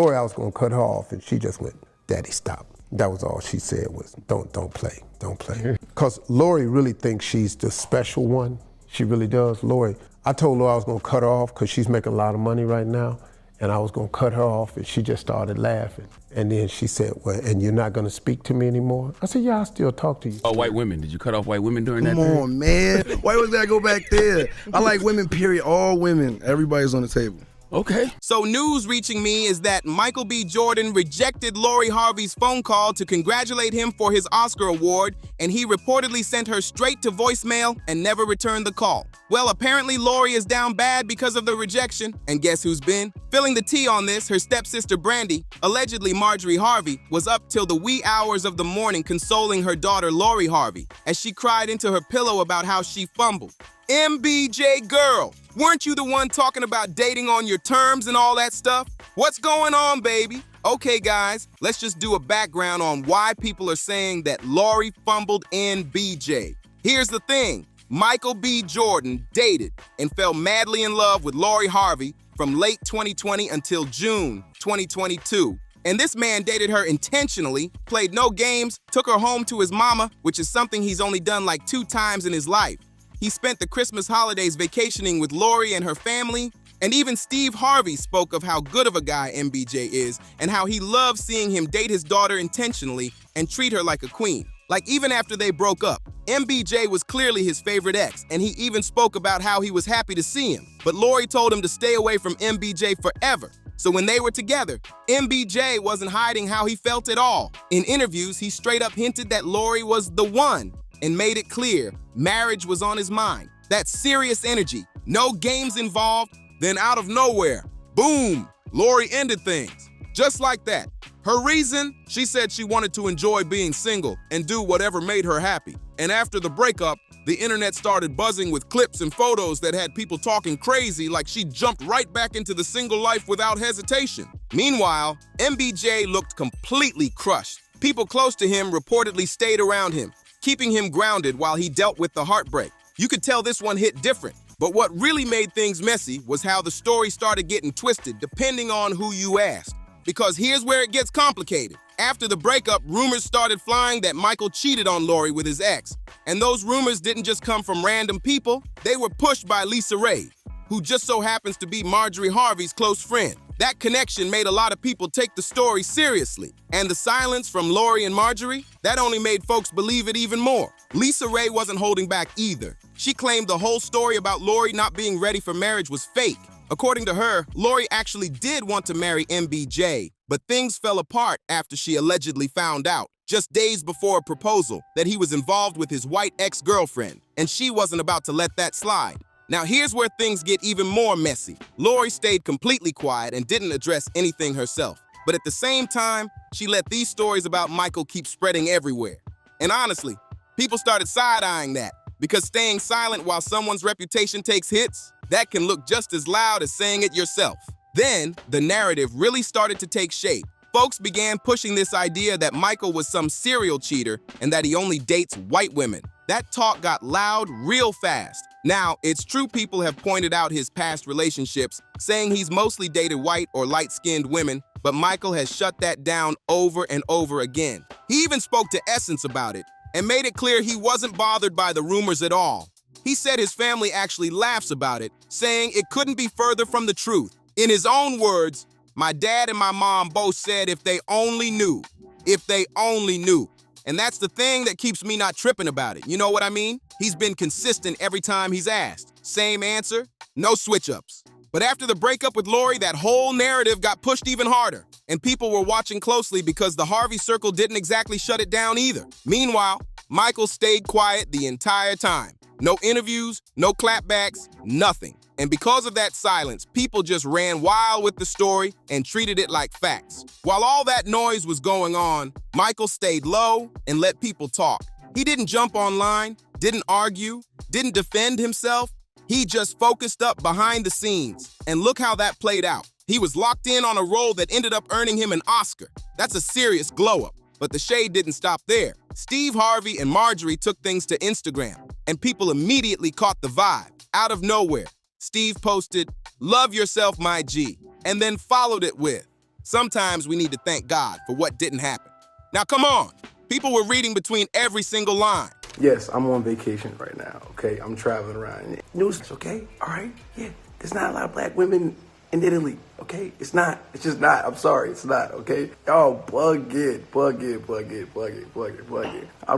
Lori, I was gonna cut her off, and she just went, "Daddy, stop." That was all she said was, don't play. Because Lori really thinks she's the special one. She really does. Lori, I told Lori I was gonna cut her off because she's making a lot of money right now, and I was gonna cut her off, and she just started laughing. And then she said, well, and you're not gonna speak to me anymore? I said, yeah, I still talk to you. Oh, white women. Did you cut off white women during that Come period? on, man. Why was that go back there? I like women, period. All women. Everybody's on the table. Okay. So news reaching me is that Michael B. Jordan rejected Lori Harvey's phone call to congratulate him for his Oscar award, and he reportedly sent her straight to voicemail and never returned the call. Well, apparently Lori is down bad because of the rejection, and guess who's been? Filling the tea on this, her stepsister Brandy, allegedly Marjorie Harvey, was up till the wee hours of the morning consoling her daughter Lori Harvey as she cried into her pillow about how she fumbled. MBJ girl, weren't you the one talking about dating on your terms and all that stuff? What's going on, baby? Okay, guys, let's just do a background on why people are saying that Lori fumbled MBJ. Here's the thing. Michael B. Jordan dated and fell madly in love with Lori Harvey from late 2020 until June 2022. And this man dated her intentionally, played no games, took her home to his mama, which is something he's only done like 2 times in his life. He spent the Christmas holidays vacationing with Lori and her family, and even Steve Harvey spoke of how good of a guy MBJ is and how he loves seeing him date his daughter intentionally and treat her like a queen. Like even after they broke up, MBJ was clearly his favorite ex, and he even spoke about how he was happy to see him. But Lori told him to stay away from MBJ forever. So when they were together, MBJ wasn't hiding how he felt at all. In interviews, he straight up hinted that Lori was the one and made it clear marriage was on his mind. That serious energy, no games involved. Then out of nowhere, boom, Lori ended things. Just like that. Her reason? She said she wanted to enjoy being single and do whatever made her happy. And after the breakup, the internet started buzzing with clips and photos that had people talking crazy like she jumped right back into the single life without hesitation. Meanwhile, MBJ looked completely crushed. People close to him reportedly stayed around him, keeping him grounded while he dealt with the heartbreak. You could tell this one hit different. But what really made things messy was how the story started getting twisted depending on who you asked. Because here's where it gets complicated. After the breakup, rumors started flying that Michael cheated on Lori with his ex. And those rumors didn't just come from random people. They were pushed by Lisa Ray, who just so happens to be Marjorie Harvey's close friend. That connection made a lot of people take the story seriously. And the silence from Lori and Marjorie, that only made folks believe it even more. Lisa Ray wasn't holding back either. She claimed the whole story about Lori not being ready for marriage was fake. According to her, Lori actually did want to marry MBJ, but things fell apart after she allegedly found out, just days before a proposal, that he was involved with his white ex-girlfriend, and she wasn't about to let that slide. Now here's where things get even more messy. Lori stayed completely quiet and didn't address anything herself. But at the same time, she let these stories about Michael keep spreading everywhere. And honestly, people started side-eyeing that, because staying silent while someone's reputation takes hits, that can look just as loud as saying it yourself. Then, the narrative really started to take shape. Folks began pushing this idea that Michael was some serial cheater and that he only dates white women. That talk got loud real fast. Now, it's true people have pointed out his past relationships, saying he's mostly dated white or light-skinned women, but Michael has shut that down over and over again. He even spoke to Essence about it and made it clear he wasn't bothered by the rumors at all. He said his family actually laughs about it, saying it couldn't be further from the truth. In his own words, my dad and my mom both said if they only knew, if they only knew. And that's the thing that keeps me not tripping about it. You know what I mean? He's been consistent every time he's asked. Same answer, no switch-ups. But after the breakup with Lori, that whole narrative got pushed even harder. And people were watching closely because the Harvey circle didn't exactly shut it down either. Meanwhile, Michael stayed quiet the entire time. No interviews, no clapbacks, nothing. And because of that silence, people just ran wild with the story and treated it like facts. While all that noise was going on, Michael stayed low and let people talk. He didn't jump online, didn't argue, didn't defend himself. He just focused up behind the scenes. And look how that played out. He was locked in on a role that ended up earning him an Oscar. That's a serious glow-up. But the shade didn't stop there. Steve Harvey and Marjorie took things to Instagram, and people immediately caught the vibe. Out of nowhere, Steve posted, "Love yourself, my G," and then followed it with, Sometimes we need to thank God for what didn't happen. Now, come on. People were reading between every single line. Yes, I'm on vacation right now, okay? I'm traveling around. News, okay? All right? Yeah, there's not a lot of black women in Italy, okay? It's not. It's just not. I'm sorry, it's not, okay? Y'all plug it. I'm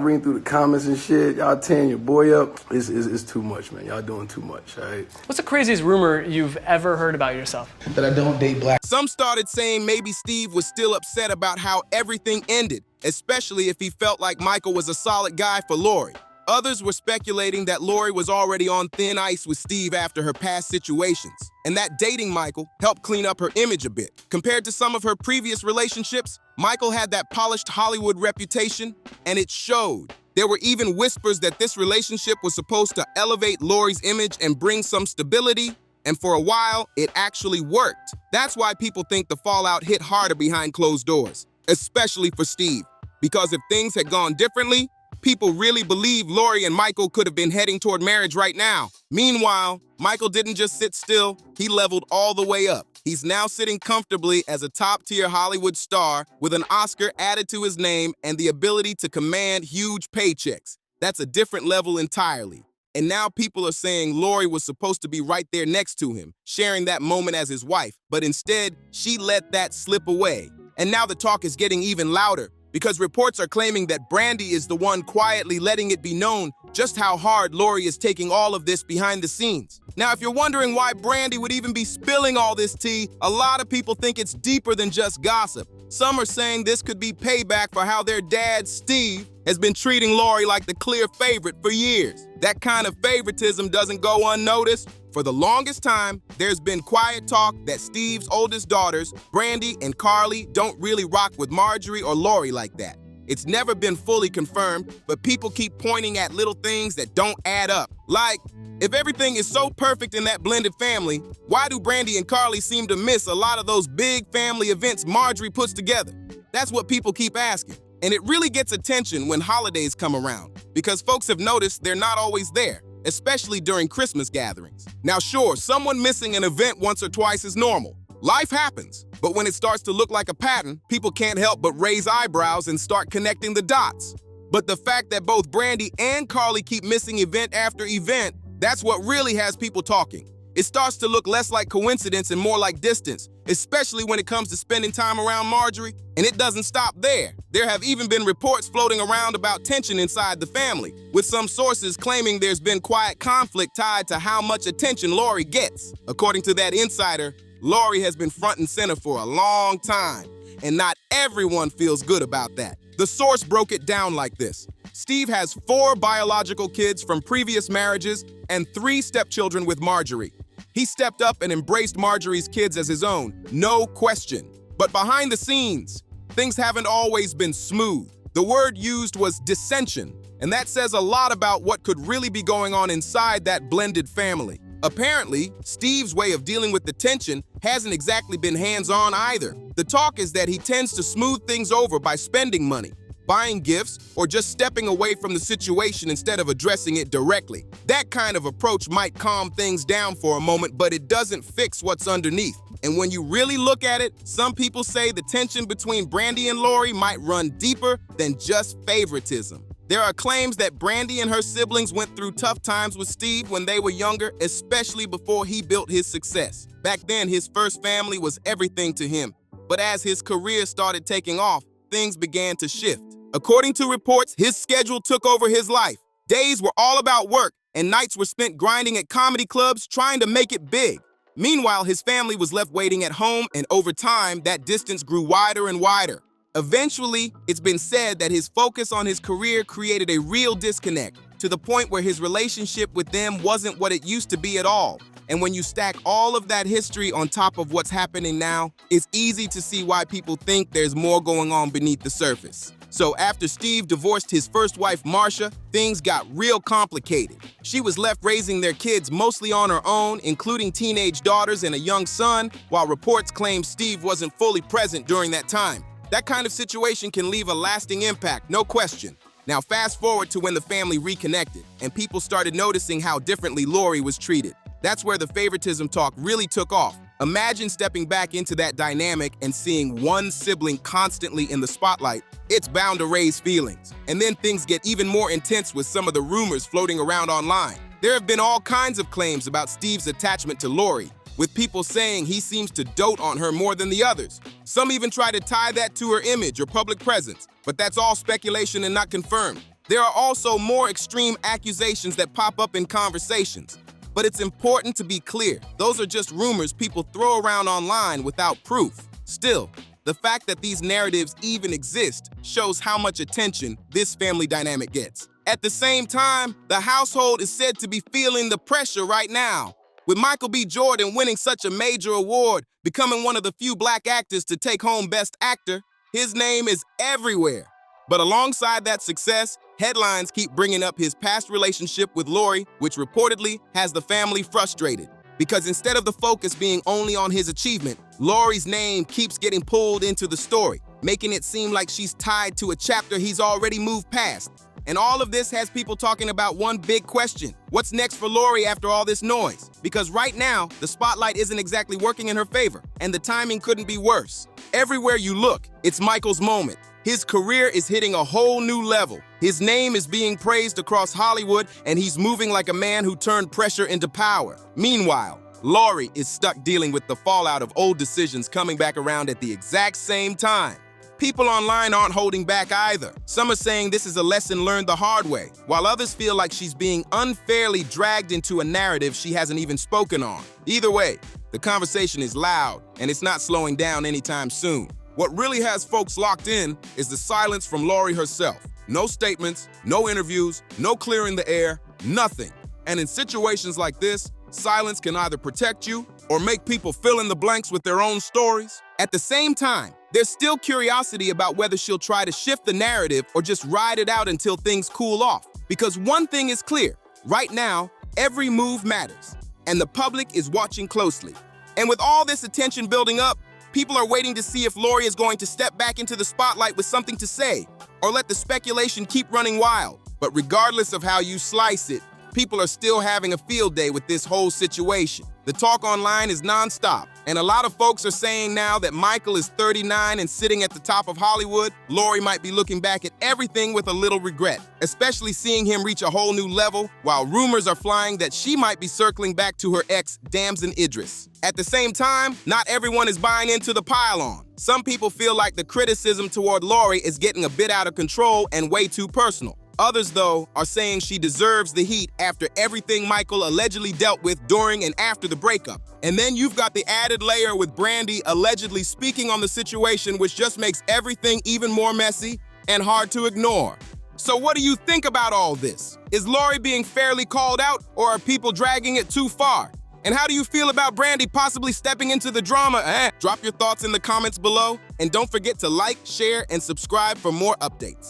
reading through the comments and shit. Y'all tearing your boy up. It's too much, man. Y'all doing too much, all right? What's the craziest rumor you've ever heard about yourself? That I don't date black. Some started saying maybe Steve was still upset about how everything ended, especially if he felt like Michael was a solid guy for Lori. Others were speculating that Lori was already on thin ice with Steve after her past situations, and that dating Michael helped clean up her image a bit. Compared to some of her previous relationships, Michael had that polished Hollywood reputation, and it showed. There were even whispers that this relationship was supposed to elevate Lori's image and bring some stability, and for a while, it actually worked. That's why people think the fallout hit harder behind closed doors, especially for Steve, because if things had gone differently, people really believe Lori and Michael could have been heading toward marriage right now. Meanwhile, Michael didn't just sit still, he leveled all the way up. He's now sitting comfortably as a top-tier Hollywood star with an Oscar added to his name and the ability to command huge paychecks. That's a different level entirely. And now people are saying Lori was supposed to be right there next to him, sharing that moment as his wife, but instead, she let that slip away. And now the talk is getting even louder, because reports are claiming that Brandy is the one quietly letting it be known just how hard Lori is taking all of this behind the scenes. Now, if you're wondering why Brandy would even be spilling all this tea, a lot of people think it's deeper than just gossip. Some are saying this could be payback for how their dad, Steve, has been treating Lori like the clear favorite for years. That kind of favoritism doesn't go unnoticed. For the longest time, there's been quiet talk that Steve's oldest daughters, Brandy and Carly, don't really rock with Marjorie or Lori like that. It's never been fully confirmed, but people keep pointing at little things that don't add up. Like, if everything is so perfect in that blended family, why do Brandy and Carly seem to miss a lot of those big family events Marjorie puts together? That's what people keep asking. And it really gets attention when holidays come around, because folks have noticed they're not always there, especially during Christmas gatherings. Now sure, someone missing an event once or twice is normal. Life happens, but when it starts to look like a pattern, people can't help but raise eyebrows and start connecting the dots. But the fact that both Brandy and Carly keep missing event after event, that's what really has people talking. It starts to look less like coincidence and more like distance, especially when it comes to spending time around Marjorie. And it doesn't stop there. There have even been reports floating around about tension inside the family, with some sources claiming there's been quiet conflict tied to how much attention Lori gets. According to that insider, Lori has been front and center for a long time, and not everyone feels good about that. The source broke it down like this. Steve has 4 biological kids from previous marriages and 3 stepchildren with Marjorie. He stepped up and embraced Marjorie's kids as his own, no question. But behind the scenes, things haven't always been smooth. The word used was dissension, and that says a lot about what could really be going on inside that blended family. Apparently, Steve's way of dealing with the tension hasn't exactly been hands-on either. The talk is that he tends to smooth things over by spending money, buying gifts, or just stepping away from the situation instead of addressing it directly. That kind of approach might calm things down for a moment, but it doesn't fix what's underneath. And when you really look at it, some people say the tension between Brandy and Lori might run deeper than just favoritism. There are claims that Brandy and her siblings went through tough times with Steve when they were younger, especially before he built his success. Back then, his first family was everything to him. But as his career started taking off, things began to shift. According to reports, his schedule took over his life. Days were all about work, and nights were spent grinding at comedy clubs trying to make it big. Meanwhile, his family was left waiting at home, and over time, that distance grew wider and wider. Eventually, it's been said that his focus on his career created a real disconnect, to the point where his relationship with them wasn't what it used to be at all. And when you stack all of that history on top of what's happening now, it's easy to see why people think there's more going on beneath the surface. So after Steve divorced his first wife, Marcia, things got real complicated. She was left raising their kids mostly on her own, including teenage daughters and a young son, while reports claim Steve wasn't fully present during that time. That kind of situation can leave a lasting impact, no question. Now fast forward to when the family reconnected, and people started noticing how differently Lori was treated. That's where the favoritism talk really took off. Imagine stepping back into that dynamic and seeing one sibling constantly in the spotlight. It's bound to raise feelings. And then things get even more intense with some of the rumors floating around online. There have been all kinds of claims about Steve's attachment to Lori, with people saying he seems to dote on her more than the others. Some even try to tie that to her image or public presence, but that's all speculation and not confirmed. There are also more extreme accusations that pop up in conversations. But it's important to be clear, those are just rumors people throw around online without proof. Still, the fact that these narratives even exist shows how much attention this family dynamic gets. At the same time, the household is said to be feeling the pressure right now. With Michael B. Jordan winning such a major award, becoming one of the few black actors to take home Best Actor, his name is everywhere. But alongside that success, headlines keep bringing up his past relationship with Lori, which reportedly has the family frustrated. Because instead of the focus being only on his achievement, Lori's name keeps getting pulled into the story, making it seem like she's tied to a chapter he's already moved past. And all of this has people talking about one big question. What's next for Lori after all this noise? Because right now, the spotlight isn't exactly working in her favor, and the timing couldn't be worse. Everywhere you look, it's Michael's moment. His career is hitting a whole new level. His name is being praised across Hollywood, and he's moving like a man who turned pressure into power. Meanwhile, Lori is stuck dealing with the fallout of old decisions coming back around at the exact same time. People online aren't holding back either. Some are saying this is a lesson learned the hard way, while others feel like she's being unfairly dragged into a narrative she hasn't even spoken on. Either way, the conversation is loud, and it's not slowing down anytime soon. What really has folks locked in is the silence from Lori herself. No statements, no interviews, no clearing the air, nothing. And in situations like this, silence can either protect you or make people fill in the blanks with their own stories. At the same time, there's still curiosity about whether she'll try to shift the narrative or just ride it out until things cool off. Because one thing is clear, right now, every move matters, and the public is watching closely. And with all this attention building up, people are waiting to see if Lori is going to step back into the spotlight with something to say, or let the speculation keep running wild. But regardless of how you slice it, people are still having a field day with this whole situation. The talk online is nonstop, and a lot of folks are saying now that Michael is 39 and sitting at the top of Hollywood, Lori might be looking back at everything with a little regret, especially seeing him reach a whole new level, while rumors are flying that she might be circling back to her ex, Damson Idris. At the same time, not everyone is buying into the pile-on. Some people feel like the criticism toward Lori is getting a bit out of control and way too personal. Others, though, are saying she deserves the heat after everything Michael allegedly dealt with during and after the breakup. And then you've got the added layer with Brandy allegedly speaking on the situation, which just makes everything even more messy and hard to ignore. So what do you think about all this? Is Lori being fairly called out, or are people dragging it too far? And how do you feel about Brandy possibly stepping into the drama? Drop your thoughts in the comments below, and don't forget to like, share, and subscribe for more updates.